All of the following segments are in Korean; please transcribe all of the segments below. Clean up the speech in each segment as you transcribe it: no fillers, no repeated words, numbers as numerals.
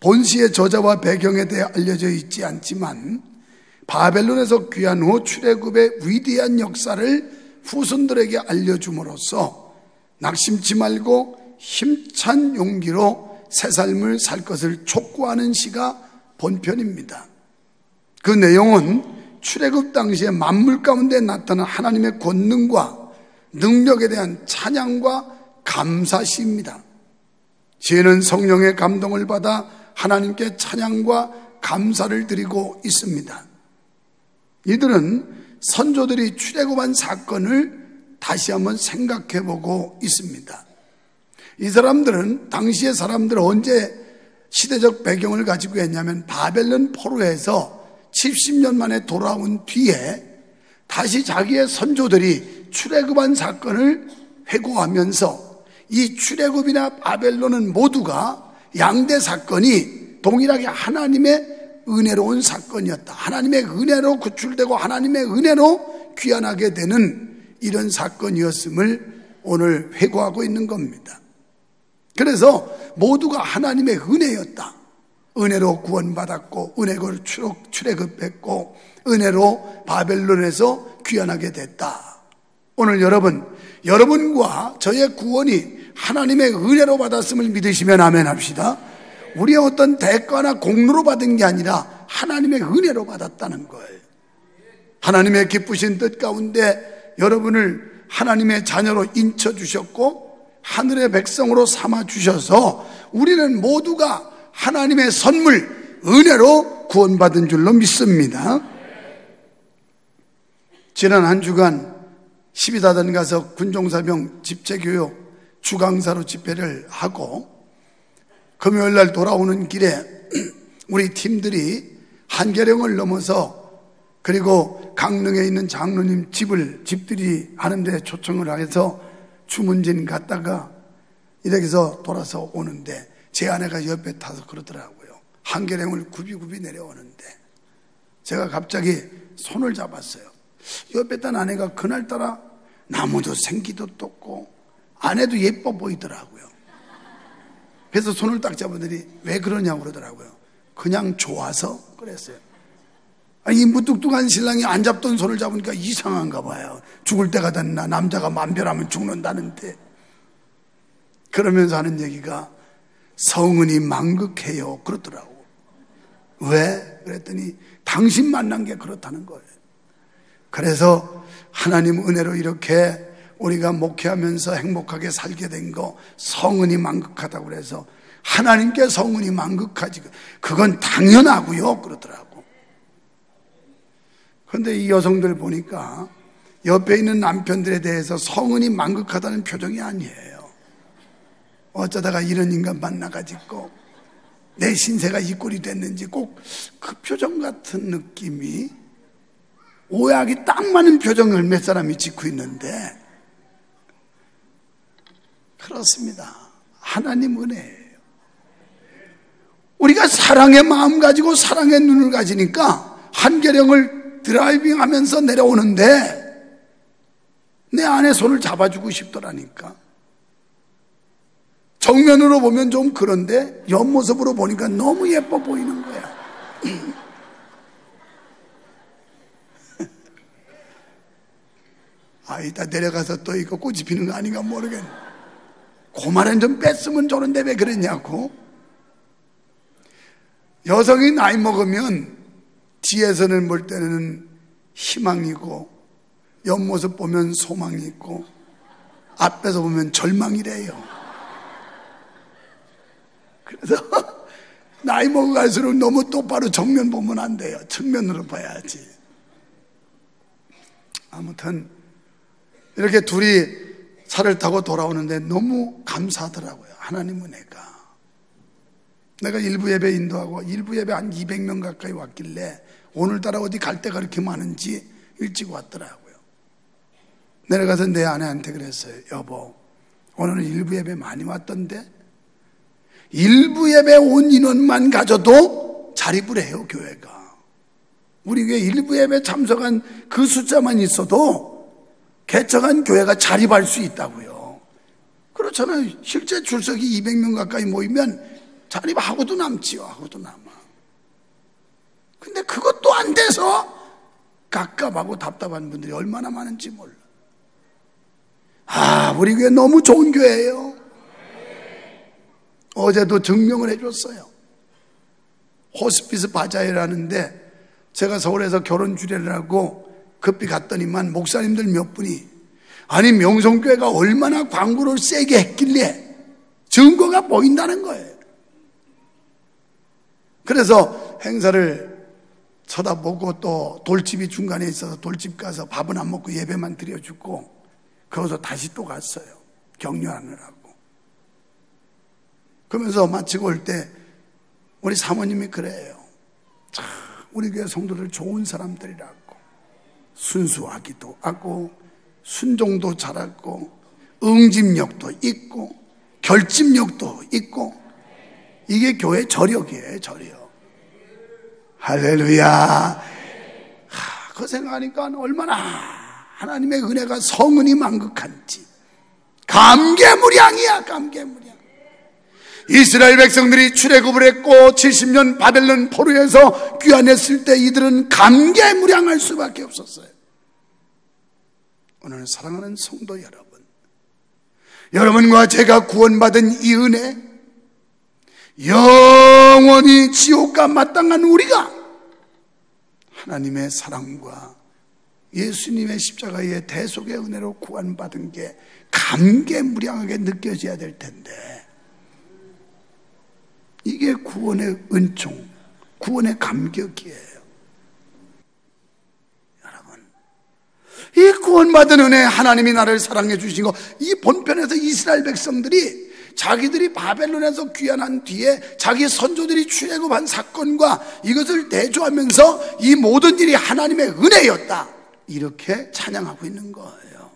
본시의 저자와 배경에 대해 알려져 있지 않지만 바벨론에서 귀한 후 출애굽의 위대한 역사를 후손들에게 알려줌으로써 낙심치 말고 힘찬 용기로 새 삶을 살 것을 촉구하는 시가 본편입니다. 그 내용은 출애굽 당시에 만물 가운데 나타난 하나님의 권능과 능력에 대한 찬양과 감사시입니다. 시인은 성령의 감동을 받아 하나님께 찬양과 감사를 드리고 있습니다. 이들은 선조들이 출애굽한 사건을 다시 한번 생각해 보고 있습니다. 이 사람들은 당시의 사람들은 언제 시대적 배경을 가지고 했냐면 바벨론 포로에서 70년 만에 돌아온 뒤에 다시 자기의 선조들이 출애굽한 사건을 회고하면서 이 출애굽이나 바벨론은 모두가 양대 사건이 동일하게 하나님의 은혜로운 사건이었다. 하나님의 은혜로 구출되고 하나님의 은혜로 귀환하게 되는 이런 사건이었음을 오늘 회고하고 있는 겁니다. 그래서 모두가 하나님의 은혜였다. 은혜로 구원받았고 은혜로 출애굽했고 은혜로 바벨론에서 귀환하게 됐다. 오늘 여러분과 저의 구원이 하나님의 은혜로 받았음을 믿으시면 아멘 합시다. 우리의 어떤 대가나 공로로 받은 게 아니라 하나님의 은혜로 받았다는 거예요. 하나님의 기쁘신 뜻 가운데 여러분을 하나님의 자녀로 인쳐주셨고 하늘의 백성으로 삼아주셔서 우리는 모두가 하나님의 선물, 은혜로 구원받은 줄로 믿습니다. 지난 한 주간 12사단 가서 군종사병 집체교육 주강사로 집회를 하고 금요일 날 돌아오는 길에 우리 팀들이 한계령을 넘어서 그리고 강릉에 있는 장로님 집들이 하는데 초청을 해서 주문진 갔다가 이렇게 해서 돌아서 오는데 제 아내가 옆에 타서 그러더라고요. 한계령을 굽이굽이 내려오는데 제가 갑자기 손을 잡았어요. 옆에 딴 아내가 그날따라 나무도 생기도 떴고 아내도 예뻐 보이더라고요. 그래서 손을 딱 잡아더니 왜 그러냐고 그러더라고요. 그냥 좋아서 그랬어요. 아니, 이 무뚝뚝한 신랑이 안 잡던 손을 잡으니까 이상한가 봐요. 죽을 때가 됐나, 남자가 맘대로하면 죽는다는데. 그러면서 하는 얘기가 성은이 망극해요 그러더라고. 왜? 그랬더니 당신 만난 게 그렇다는 거예요. 그래서 하나님 은혜로 이렇게 우리가 목회하면서 행복하게 살게 된 거 성은이 망극하다고 그래서 하나님께 성은이 망극하지 그건 당연하고요 그러더라고. 그런데 이 여성들 보니까 옆에 있는 남편들에 대해서 성은이 망극하다는 표정이 아니에요. 어쩌다가 이런 인간 만나가지고 내 신세가 이 꼴이 됐는지 꼭 그 표정 같은 느낌이 오해하기 딱 맞는 표정을 몇 사람이 짓고 있는데 그렇습니다. 하나님 은혜예요. 우리가 사랑의 마음 가지고 사랑의 눈을 가지니까 한계령을 드라이빙 하면서 내려오는데 내 아내 손을 잡아주고 싶더라니까. 정면으로 보면 좀 그런데 옆모습으로 보니까 너무 예뻐 보이는 거야. 이따 내려가서 또 이거 꽃이 피는 거 아닌가 모르겠네. 그 말은 좀 뺐으면 좋은데 왜 그랬냐고. 여성이 나이 먹으면 뒤에서는 볼 때는 희망이고 옆모습 보면 소망이 있고 앞에서 보면 절망이래요. 그래서 나이 먹어갈수록 너무 똑바로 정면 보면 안 돼요. 측면으로 봐야지. 아무튼 이렇게 둘이 차를 타고 돌아오는데 너무 감사하더라고요. 하나님 은혜가. 내가 일부 예배 인도하고 일부 예배 한 200명 가까이 왔길래 오늘따라 어디 갈 데가 그렇게 많은지 일찍 왔더라고요. 내려가서 내 아내한테 그랬어요. 여보, 오늘은 일부 예배 많이 왔던데 일부 예배 온 인원만 가져도 자립을 해요, 교회가. 우리 교회 일부 예배 참석한 그 숫자만 있어도 개척한 교회가 자립할 수 있다고요. 그렇잖아요. 실제 출석이 200명 가까이 모이면 자립하고도 남지요. 하고도 남아. 근데 그것도 안 돼서 갑갑하고 답답한 분들이 얼마나 많은지 몰라. 우리 교회 너무 좋은 교회예요. 어제도 증명을 해줬어요. 호스피스 바자회라는데 제가 서울에서 결혼 주례를 하고 급히 갔더니만 목사님들 몇 분이 아니 명성교회가 얼마나 광고를 세게 했길래 증거가 보인다는 거예요. 그래서 행사를 쳐다보고 또 돌집이 중간에 있어서 돌집 가서 밥은 안 먹고 예배만 드려주고 거기서 다시 또 갔어요. 격려하느라고. 그러면서 마치고 올 때 우리 사모님이 그래요. 참 우리 교회 성도들 좋은 사람들이라고. 순수하기도 하고 순종도 잘하고 응집력도 있고 결집력도 있고 이게 교회 저력이에요. 저력. 할렐루야. 그 생각하니까 얼마나 하나님의 은혜가 성은이 만극한지. 감개무량이야. 감개무량. 이스라엘 백성들이 출애굽을 했고 70년 바벨론 포로에서 귀환했을 때 이들은 감개무량할 수밖에 없었어요. 오늘 사랑하는 성도 여러분, 여러분과 제가 구원받은 이 은혜, 영원히 지옥과 마땅한 우리가 하나님의 사랑과 예수님의 십자가의 대속의 은혜로 구원받은 게 감개무량하게 느껴져야 될 텐데, 이게 구원의 은총, 구원의 감격이에요. 여러분, 이 구원받은 은혜, 하나님이 나를 사랑해 주신 거, 이 본편에서 이스라엘 백성들이 자기들이 바벨론에서 귀환한 뒤에 자기 선조들이 출애굽한 사건과 이것을 대조하면서 이 모든 일이 하나님의 은혜였다, 이렇게 찬양하고 있는 거예요.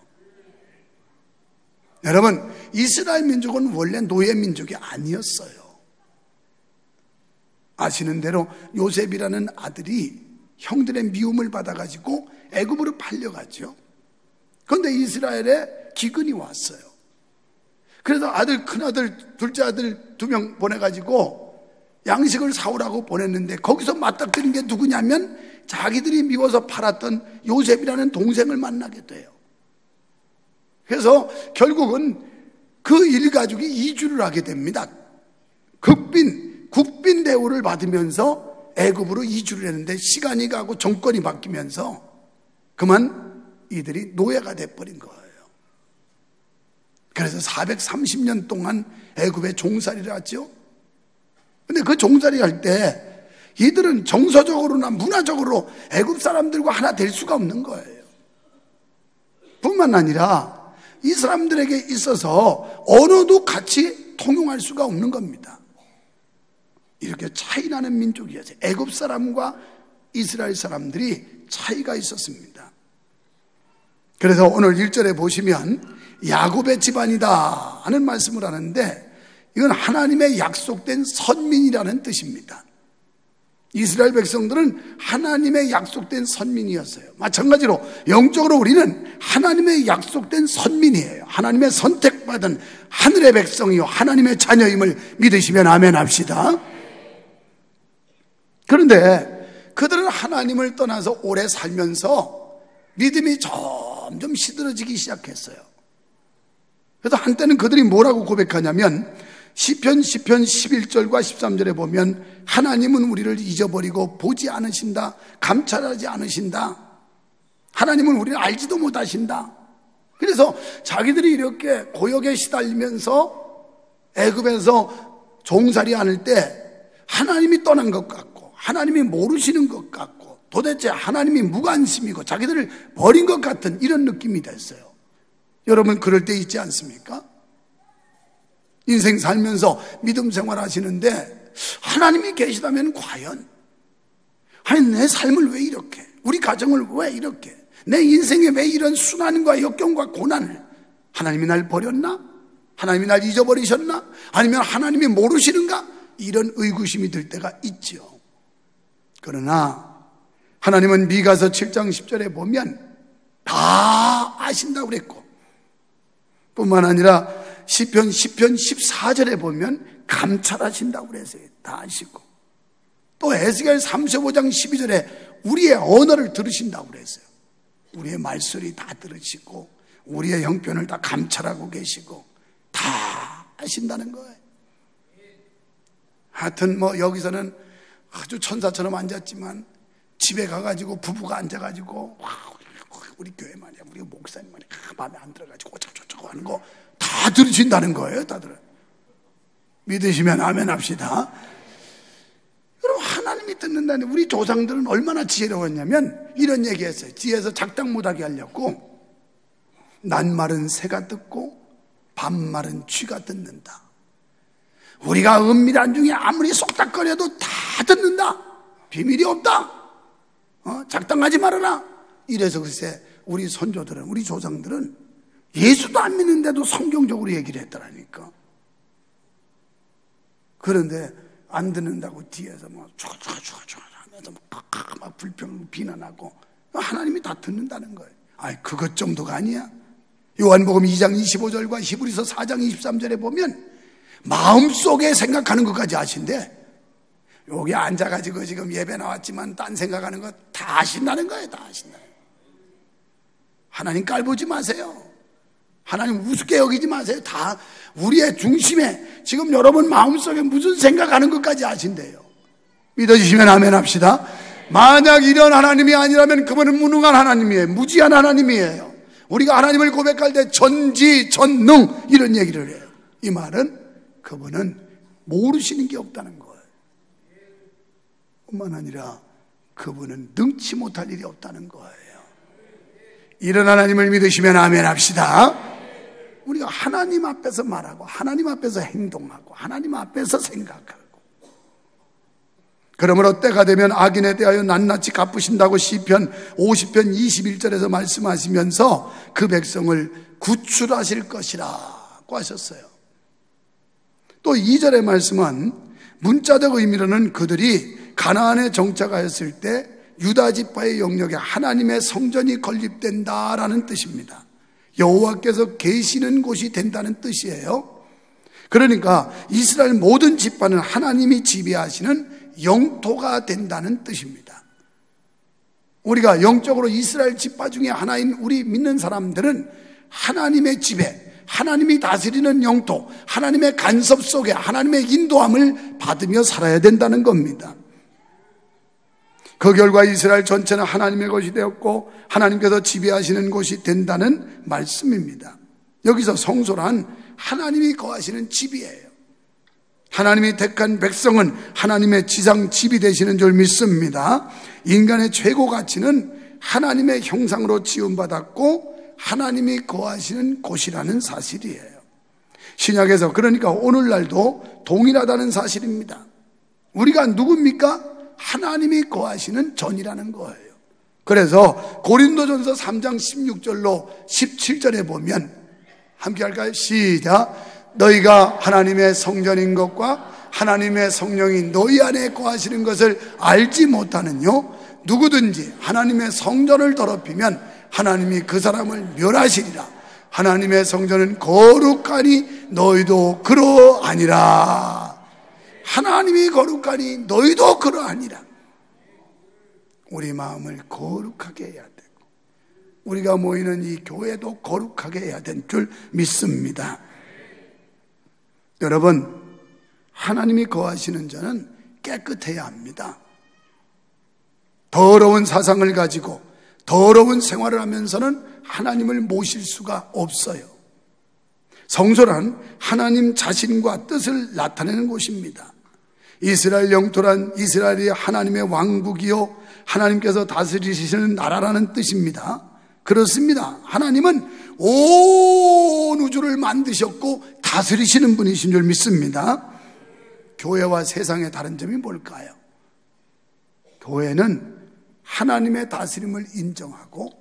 여러분, 이스라엘 민족은 원래 노예 민족이 아니었어요. 아시는 대로 요셉이라는 아들이 형들의 미움을 받아가지고 애굽으로 팔려가죠. 그런데 이스라엘에 기근이 왔어요. 그래서 아들, 큰아들, 둘째 아들 2명 보내가지고 양식을 사오라고 보냈는데 거기서 맞닥뜨린 게 누구냐면 자기들이 미워서 팔았던 요셉이라는 동생을 만나게 돼요. 그래서 결국은 그 일가족이 이주를 하게 됩니다. 국빈 대우를 받으면서 애굽으로 이주를 했는데 시간이 가고 정권이 바뀌면서 그만 이들이 노예가 돼버린 거예요. 그래서 430년 동안 애굽에 종살이를 하죠. 근데 그 종살이 할 때 이들은 정서적으로나 문화적으로 애굽 사람들과 하나 될 수가 없는 거예요. 뿐만 아니라 이 사람들에게 있어서 언어도 같이 통용할 수가 없는 겁니다. 이렇게 차이 나는 민족이었어요. 애굽 사람과 이스라엘 사람들이 차이가 있었습니다. 그래서 오늘 1절에 보시면 야곱의 집안이다 하는 말씀을 하는데 이건 하나님의 약속된 선민이라는 뜻입니다. 이스라엘 백성들은 하나님의 약속된 선민이었어요. 마찬가지로 영적으로 우리는 하나님의 약속된 선민이에요. 하나님의 선택받은 하늘의 백성이요 하나님의 자녀임을 믿으시면 아멘 합시다. 그런데 그들은 하나님을 떠나서 오래 살면서 믿음이 점점 시들어지기 시작했어요. 그래서 한때는 그들이 뭐라고 고백하냐면 시편 11절과 13절에 보면 하나님은 우리를 잊어버리고 보지 않으신다, 감찰하지 않으신다, 하나님은 우리를 알지도 못하신다. 그래서 자기들이 이렇게 고역에 시달리면서 애굽에서 종살이 않을 때 하나님이 떠난 것 같고 하나님이 모르시는 것 같고 도대체 하나님이 무관심이고 자기들을 버린 것 같은 이런 느낌이 됐어요. 여러분 그럴 때 있지 않습니까? 인생 살면서 믿음 생활 하시는데 하나님이 계시다면 과연 아니 내 삶을 왜 이렇게, 우리 가정을 왜 이렇게, 내 인생에 왜 이런 순환과 역경과 고난을, 하나님이 날 버렸나? 하나님이 날 잊어버리셨나? 아니면 하나님이 모르시는가? 이런 의구심이 들 때가 있죠. 그러나 하나님은 미가서 7장 10절에 보면 다 아신다고 그랬고 뿐만 아니라 시편 10편 14절에 보면 감찰하신다고 그랬어요. 다 아시고. 또 에스겔 35장 12절에 우리의 언어를 들으신다고 그랬어요. 우리의 말소리 다 들으시고 우리의 형편을 다 감찰하고 계시고 다 하신다는 거예요. 하여튼 여기서는 아주 천사처럼 앉았지만 집에 가가지고 부부가 앉아가지고 우리 교회 말이야, 우리 목사님 말이야, 마음에 안 들어가지고 어쩌고저쩌고 하는 거 다 들으신다는 거예요. 다들 믿으시면 아멘 합시다. 여러분, 하나님이 듣는다니. 우리 조상들은 얼마나 지혜로웠냐면 이런 얘기했어요. 뒤에서 작당 못하게 하려고 낱말은 새가 듣고 반말은 쥐가 듣는다. 우리가 은밀한 중에 아무리 속닥거려도 다 듣는다. 비밀이 없다. 작당하지 말아라. 이래서 글쎄 우리 선조들은, 우리 조상들은 예수도 안 믿는데도 성경적으로 얘기를 했더라니까. 그런데 안 듣는다고 뒤에서 하면서 막 불평 비난하고 하나님이 다 듣는다는 거예요. 그것 정도가 아니야. 요한복음 2장 25절과 히브리서 4장 23절에 보면 마음속에 생각하는 것까지 아신대. 여기 앉아가지고 지금 예배 나왔지만 딴 생각하는 거 다 아신다는 거예요. 다 아신다. 하나님 깔보지 마세요. 하나님 우습게 여기지 마세요. 다 우리의 중심에 지금 여러분 마음속에 무슨 생각하는 것까지 아신대요. 믿어주시면 아멘 합시다. 만약 이런 하나님이 아니라면 그분은 무능한 하나님이에요. 무지한 하나님이에요. 우리가 하나님을 고백할 때 전지 전능 이런 얘기를 해요. 이 말은 그분은 모르시는 게 없다는 거예요. 뿐만 아니라 그분은 능치 못할 일이 없다는 거예요. 이런 하나님을 믿으시면 아멘 합시다. 우리가 하나님 앞에서 말하고 하나님 앞에서 행동하고 하나님 앞에서 생각하고, 그러므로 때가 되면 악인에 대하여 낱낱이 갚으신다고 시편 50편 21절에서 말씀하시면서 그 백성을 구출하실 것이라고 하셨어요. 또 2절의 말씀은 문자적 의미로는 그들이 가나안에 정착하였을 때 유다 지파의 영역에 하나님의 성전이 건립된다라는 뜻입니다. 여호와께서 계시는 곳이 된다는 뜻이에요. 그러니까 이스라엘 모든 지파는 하나님이 지배하시는 영토가 된다는 뜻입니다. 우리가 영적으로 이스라엘 지파 중에 하나인 우리 믿는 사람들은 하나님의 지배, 하나님이 다스리는 영토, 하나님의 간섭 속에 하나님의 인도함을 받으며 살아야 된다는 겁니다. 그 결과 이스라엘 전체는 하나님의 것이 되었고 하나님께서 지배하시는 곳이 된다는 말씀입니다. 여기서 성소란 하나님이 거하시는 집이에요. 하나님이 택한 백성은 하나님의 지상 집이 되시는 줄 믿습니다. 인간의 최고 가치는 하나님의 형상으로 지음받았고 하나님이 거하시는 곳이라는 사실이에요. 신약에서 그러니까 오늘날도 동일하다는 사실입니다. 우리가 누굽니까? 하나님이 거하시는 전이라는 거예요. 그래서 고린도전서 3장 16절로 17절에 보면 함께 할까요? 시작. 너희가 하나님의 성전인 것과 하나님의 성령이 너희 안에 거하시는 것을 알지 못하느뇨? 누구든지 하나님의 성전을 더럽히면 하나님이 그 사람을 멸하시리라. 하나님의 성전은 거룩하니 너희도 그러하니라. 하나님이 거룩하니 너희도 그러하니라. 우리 마음을 거룩하게 해야 되고 우리가 모이는 이 교회도 거룩하게 해야 될 줄 믿습니다. 여러분, 하나님이 거하시는 자는 깨끗해야 합니다. 더러운 사상을 가지고 더러운 생활을 하면서는 하나님을 모실 수가 없어요. 성소란 하나님 자신과 뜻을 나타내는 곳입니다. 이스라엘 영토란 이스라엘이 하나님의 왕국이요 하나님께서 다스리시는 나라라는 뜻입니다. 그렇습니다. 하나님은 온 우주를 만드셨고 다스리시는 분이신 줄 믿습니다. 교회와 세상의 다른 점이 뭘까요? 교회는 하나님의 다스림을 인정하고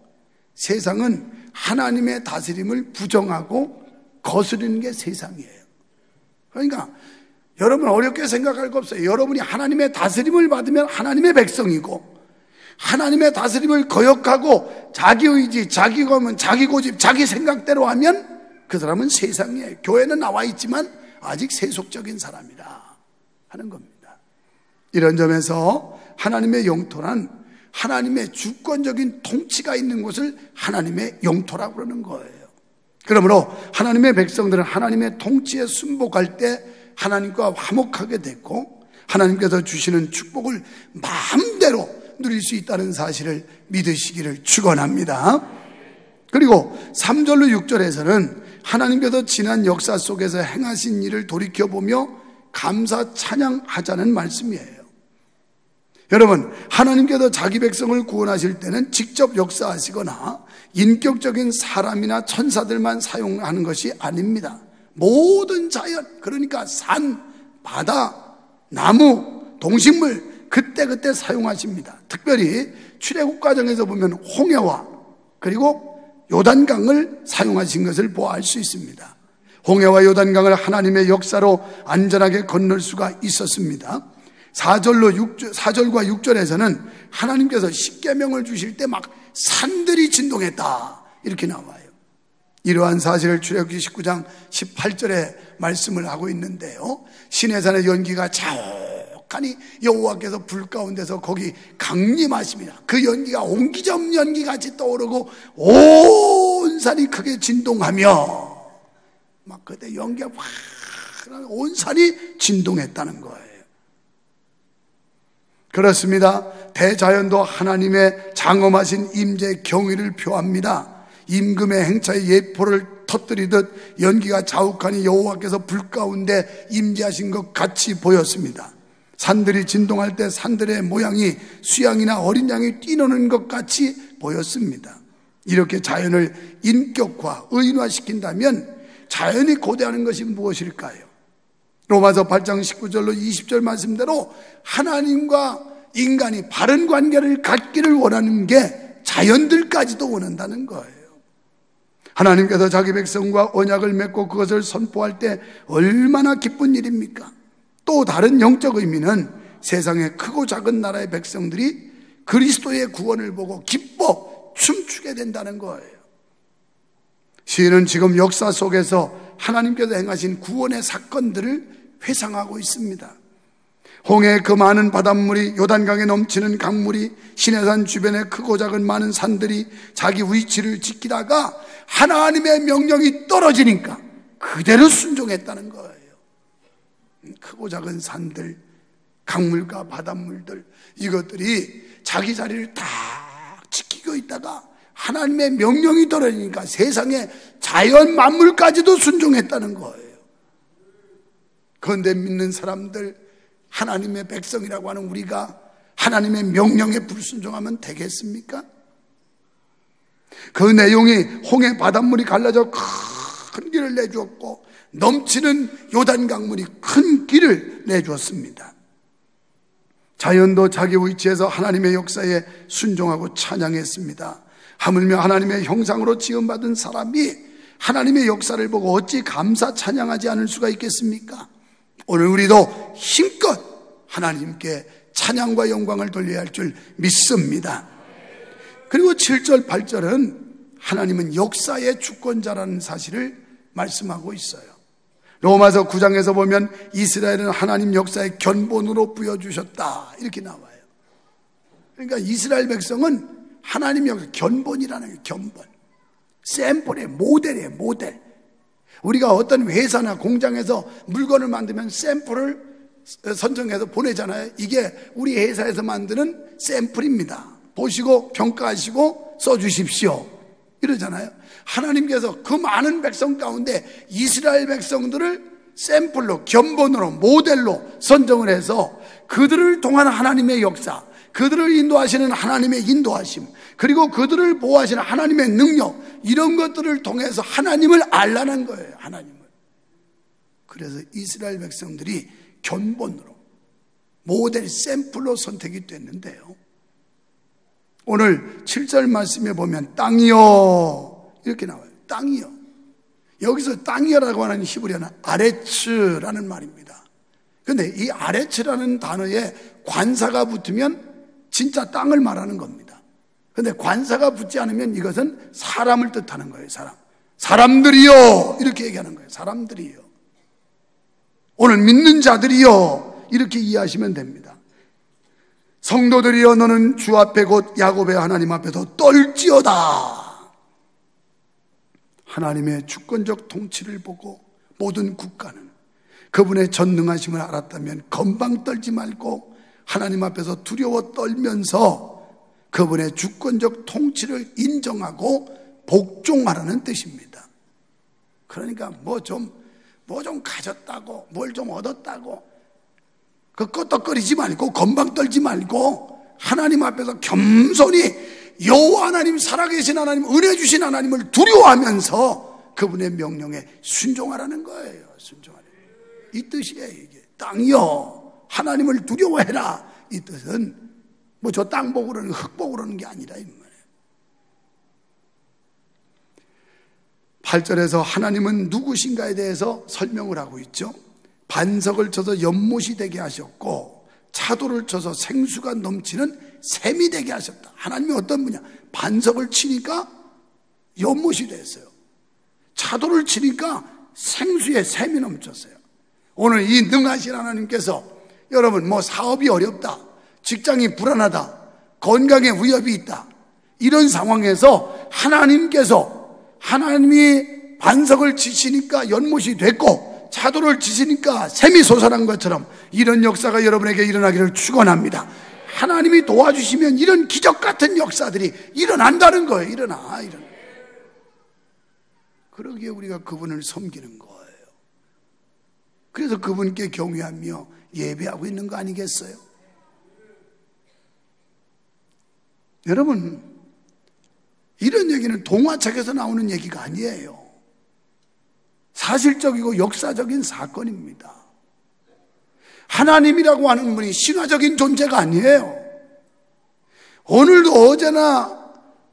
세상은 하나님의 다스림을 부정하고 거스르는 게 세상이에요. 그러니까 여러분 어렵게 생각할 거 없어요. 여러분이 하나님의 다스림을 받으면 하나님의 백성이고 하나님의 다스림을 거역하고 자기 의지, 자기 검은, 자기 고집, 자기 생각대로 하면 그 사람은 세상에, 교회는 나와 있지만 아직 세속적인 사람이다 하는 겁니다. 이런 점에서 하나님의 영토란 하나님의 주권적인 통치가 있는 곳을 하나님의 영토라고 그러는 거예요. 그러므로 하나님의 백성들은 하나님의 통치에 순복할 때 하나님과 화목하게 됐고, 하나님께서 주시는 축복을 마음대로 누릴 수 있다는 사실을 믿으시기를 축원합니다. 그리고 3절로 6절에서는 하나님께서 지난 역사 속에서 행하신 일을 돌이켜보며 감사 찬양하자는 말씀이에요. 여러분, 하나님께서 자기 백성을 구원하실 때는 직접 역사하시거나 인격적인 사람이나 천사들만 사용하는 것이 아닙니다. 모든 자연, 그러니까 산, 바다, 나무, 동식물 그때그때 사용하십니다. 특별히 출애굽 과정에서 보면 홍해와 그리고 요단강을 사용하신 것을 보아할 수 있습니다. 홍해와 요단강을 하나님의 역사로 안전하게 건널 수가 있었습니다. 4절과 6절에서는 하나님께서 십계명을 주실 때 막 산들이 진동했다 이렇게 나와요. 이러한 사실을 출애굽기 19장 18절에 말씀을 하고 있는데요, 시내산의 연기가 자욱하니 여호와께서 불 가운데서 거기 강림하십니다. 그 연기가 옹기점 연기같이 떠오르고 온 산이 크게 진동하며, 막 그때 연기가 확 온 산이 진동했다는 거예요. 그렇습니다. 대자연도 하나님의 장엄하신 임재 경위를 표합니다. 임금의 행차의 예포를 터뜨리듯 연기가 자욱하니 여호와께서 불 가운데 임재하신 것 같이 보였습니다. 산들이 진동할 때 산들의 모양이 수양이나 어린 양이 뛰노는 것 같이 보였습니다. 이렇게 자연을 인격화, 의인화시킨다면 자연이 고대하는 것이 무엇일까요? 로마서 8장 19절로 20절 말씀대로 하나님과 인간이 바른 관계를 갖기를 원하는 게 자연들까지도 원한다는 거예요. 하나님께서 자기 백성과 언약을 맺고 그것을 선포할 때 얼마나 기쁜 일입니까? 또 다른 영적 의미는 세상의 크고 작은 나라의 백성들이 그리스도의 구원을 보고 기뻐 춤추게 된다는 거예요. 시인은 지금 역사 속에서 하나님께서 행하신 구원의 사건들을 회상하고 있습니다. 홍해의 그 많은 바닷물이, 요단강에 넘치는 강물이, 시내산 주변에 크고 작은 많은 산들이 자기 위치를 지키다가 하나님의 명령이 떨어지니까 그대로 순종했다는 거예요. 크고 작은 산들, 강물과 바닷물들, 이것들이 자기 자리를 다 지키고 있다가 하나님의 명령이 떨어지니까 세상의 자연 만물까지도 순종했다는 거예요. 그런데 믿는 사람들, 하나님의 백성이라고 하는 우리가 하나님의 명령에 불순종하면 되겠습니까? 그 내용이 홍해 바닷물이 갈라져 큰 길을 내주었고 넘치는 요단 강물이 큰 길을 내주었습니다. 자연도 자기 위치에서 하나님의 역사에 순종하고 찬양했습니다. 하물며 하나님의 형상으로 지음받은 사람이 하나님의 역사를 보고 어찌 감사 찬양하지 않을 수가 있겠습니까? 오늘 우리도 힘껏 하나님께 찬양과 영광을 돌려야 할 줄 믿습니다. 그리고 7절 8절은 하나님은 역사의 주권자라는 사실을 말씀하고 있어요. 로마서 9장에서 보면 이스라엘은 하나님 역사의 견본으로 부여주셨다 이렇게 나와요. 그러니까 이스라엘 백성은 하나님 역사 견본이라는 게 견본, 샘플의 모델이에요. 모델. 우리가 어떤 회사나 공장에서 물건을 만들면 샘플을 선정해서 보내잖아요. 이게 우리 회사에서 만드는 샘플입니다. 보시고 평가하시고 써주십시오 이러잖아요. 하나님께서 그 많은 백성 가운데 이스라엘 백성들을 샘플로, 견본으로, 모델로 선정을 해서 그들을 통한 하나님의 역사, 그들을 인도하시는 하나님의 인도하심, 그리고 그들을 보호하시는 하나님의 능력, 이런 것들을 통해서 하나님을 알라는 거예요. 하나님을. 그래서 이스라엘 백성들이 견본으로, 모델, 샘플로 선택이 됐는데요, 오늘 7절 말씀에 보면 땅이여 이렇게 나와요. 땅이여. 여기서 땅이여라고 하는 히브리어는 아레츠라는 말입니다. 그런데 이 아레츠라는 단어에 관사가 붙으면 진짜 땅을 말하는 겁니다. 그런데 관사가 붙지 않으면 이것은 사람을 뜻하는 거예요. 사람. 사람들이여, 이렇게 얘기하는 거예요. 사람들이여. 오늘 믿는 자들이여, 이렇게 이해하시면 됩니다. 성도들이여, 너는 주 앞에 곧 야곱의 하나님 앞에서 떨지어다. 하나님의 주권적 통치를 보고 모든 국가는 그분의 전능하심을 알았다면 건방 떨지 말고 하나님 앞에서 두려워 떨면서 그분의 주권적 통치를 인정하고 복종하라는 뜻입니다. 그러니까 뭐 좀 가졌다고, 뭘 좀 얻었다고, 그 끄떡거리지 말고, 건방 떨지 말고, 하나님 앞에서 겸손히 여호와 하나님, 살아계신 하나님, 은혜 주신 하나님을 두려워하면서 그분의 명령에 순종하라는 거예요. 순종하라. 이 뜻이에요, 이게. 땅이여, 하나님을 두려워해라. 이 뜻은 뭐 저 땅 보고 그러는, 흙 보고 그러는 게 아니라 이 말이에요. 8절에서 하나님은 누구신가에 대해서 설명을 하고 있죠. 반석을 쳐서 연못이 되게 하셨고 차도를 쳐서 생수가 넘치는 샘이 되게 하셨다. 하나님이 어떤 분이야? 반석을 치니까 연못이 됐어요. 차도를 치니까 생수에 샘이 넘쳤어요. 오늘 이 능하신 하나님께서 여러분 뭐 사업이 어렵다, 직장이 불안하다, 건강에 위협이 있다, 이런 상황에서 하나님이 반석을 치시니까 연못이 됐고 차도를 치시니까 샘이 솟아난 것처럼 이런 역사가 여러분에게 일어나기를 축원합니다. 하나님이 도와주시면 이런 기적 같은 역사들이 일어난다는 거예요. 일어나. 그러기에 우리가 그분을 섬기는 거예요. 그래서 그분께 경외하며 예배하고 있는 거 아니겠어요? 여러분, 이런 얘기는 동화책에서 나오는 얘기가 아니에요. 사실적이고 역사적인 사건입니다. 하나님이라고 하는 분이 신화적인 존재가 아니에요. 오늘도 어제나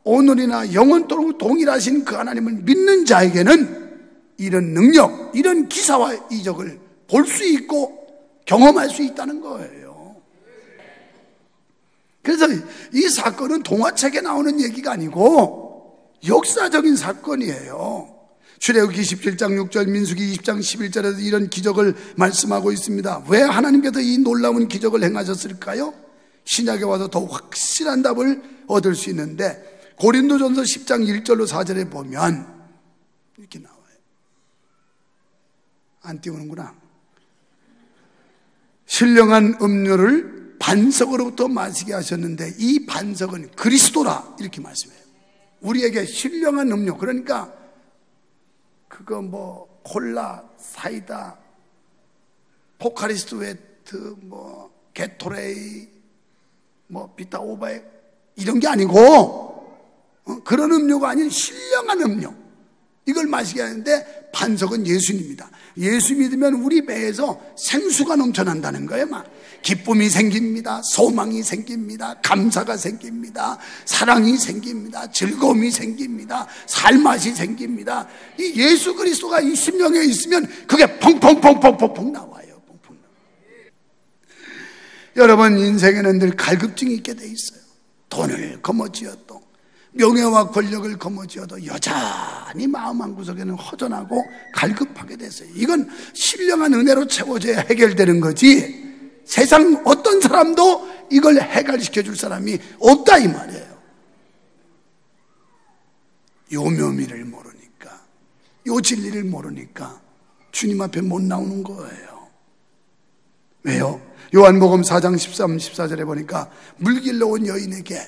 오늘이나 영원토록 동일하신 그 하나님을 믿는 자에게는 이런 능력, 이런 기사와 이적을 볼 수 있고 경험할 수 있다는 거예요. 그래서 이 사건은 동화책에 나오는 얘기가 아니고 역사적인 사건이에요. 출애굽기 17장 6절, 민수기 20장 11절에서 이런 기적을 말씀하고 있습니다. 왜 하나님께서 이 놀라운 기적을 행하셨을까요? 신약에 와서 더 확실한 답을 얻을 수 있는데 고린도전서 10장 1절로 4절에 보면 이렇게 나와요. 안 띄우는구나. 신령한 음료를 반석으로부터 마시게 하셨는데 이 반석은 그리스도라, 이렇게 말씀해요. 우리에게 신령한 음료, 그러니까 그거 뭐 콜라, 사이다, 포카리스트 웨트, 뭐 게토레이, 뭐 비타 오백 이런 게 아니고 그런 음료가 아닌 신령한 음료, 이걸 마시게 하는데 반석은 예수님입니다. 예수 믿으면 우리 배에서 생수가 넘쳐난다는 거예요. 막 기쁨이 생깁니다. 소망이 생깁니다. 감사가 생깁니다. 사랑이 생깁니다. 즐거움이 생깁니다. 살맛이 생깁니다. 이 예수 그리스도가 이 심령에 있으면 그게 펑펑펑펑펑 나와요. 펑펑. 여러분 인생에는 늘 갈급증이 있게 돼 있어요. 돈을 거머쥐어도, 명예와 권력을 거머쥐어도 여전히 마음 한구석에는 허전하고 갈급하게 됐어요. 이건 신령한 은혜로 채워져야 해결되는 거지, 세상 어떤 사람도 이걸 해결시켜 줄 사람이 없다 이 말이에요. 요 묘미를 모르니까, 요 진리를 모르니까 주님 앞에 못 나오는 거예요. 왜요? 요한복음 4장 13, 14절에 보니까 물길로 온 여인에게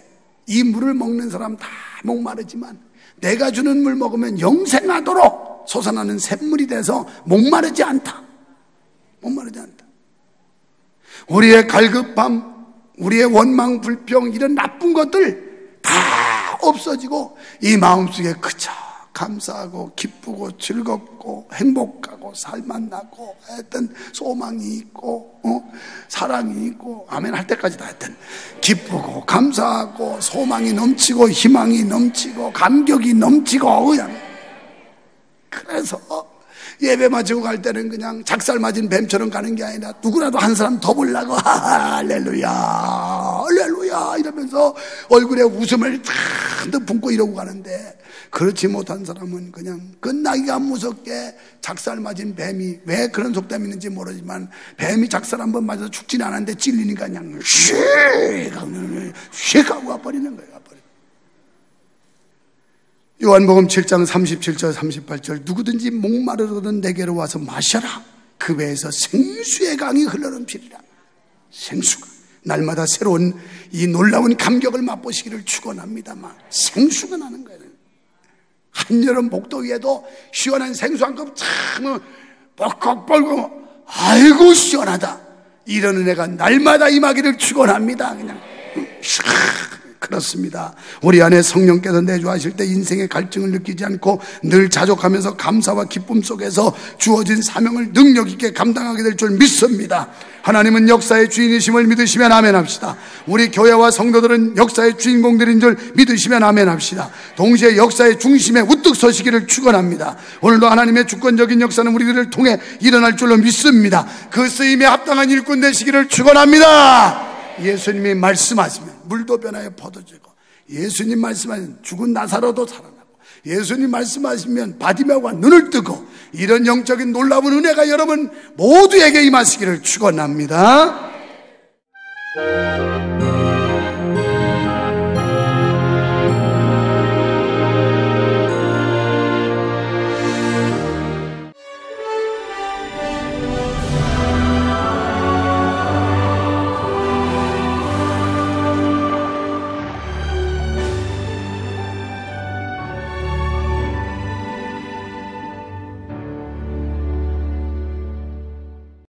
이 물을 먹는 사람 다 목마르지만 내가 주는 물 먹으면 영생하도록 솟아나는 샘물이 돼서 목마르지 않다. 목마르지 않다. 우리의 갈급함, 우리의 원망, 불평, 이런 나쁜 것들 다 없어지고 이 마음속에 그저 감사하고 기쁘고 즐겁고 행복하고 살맛나고 하여튼 소망이 있고 사랑이 있고 아멘 할 때까지 다 하여튼 기쁘고 감사하고 소망이 넘치고 희망이 넘치고 감격이 넘치고 그냥. 그래서 예배 마치고 갈 때는 그냥 작살 맞은 뱀처럼 가는 게 아니라 누구라도 한 사람 더 보려고 할렐루야 할렐루야 이러면서 얼굴에 웃음을 잔뜩 품고 이러고 가는데, 그렇지 못한 사람은 그냥 끝나기가 무섭게 작살 맞은 뱀이, 왜 그런 속담이 있는지 모르지만 뱀이 작살 한번 맞아서 죽진 않았는데 찔리니까 그냥 휙 하고 가버리는 거예요. 요한복음 7장 37절 38절 누구든지 목마르거든 내게로 와서 마셔라. 그 배에서 생수의 강이 흘러넘치리라. 생수가 날마다 새로운 이 놀라운 감격을 맛보시기를 축원합니다만 생수가 나는 거예요. 한여름 복도 위에도 시원한 생수 한 컵 참 뻑뻑 빨고 아이고 시원하다 이런 은혜가 날마다 임하기를 축원합니다. 그냥 그렇습니다. 우리 안에 성령께서 내주하실 때 인생의 갈증을 느끼지 않고 늘 자족하면서 감사와 기쁨 속에서 주어진 사명을 능력 있게 감당하게 될 줄 믿습니다. 하나님은 역사의 주인이심을 믿으시면 아멘 합시다. 우리 교회와 성도들은 역사의 주인공들인 줄 믿으시면 아멘 합시다. 동시에 역사의 중심에 우뚝 서시기를 축원합니다. 오늘도 하나님의 주권적인 역사는 우리들을 통해 일어날 줄로 믿습니다. 그 쓰임에 합당한 일꾼 되시기를 축원합니다. 예수님이 말씀하시면 물도 변하여 포도주고, 예수님 말씀하시면 죽은 나사로도 살아나고, 예수님 말씀하시면 바디메오가 눈을 뜨고, 이런 영적인 놀라운 은혜가 여러분 모두에게 임하시기를 축원합니다.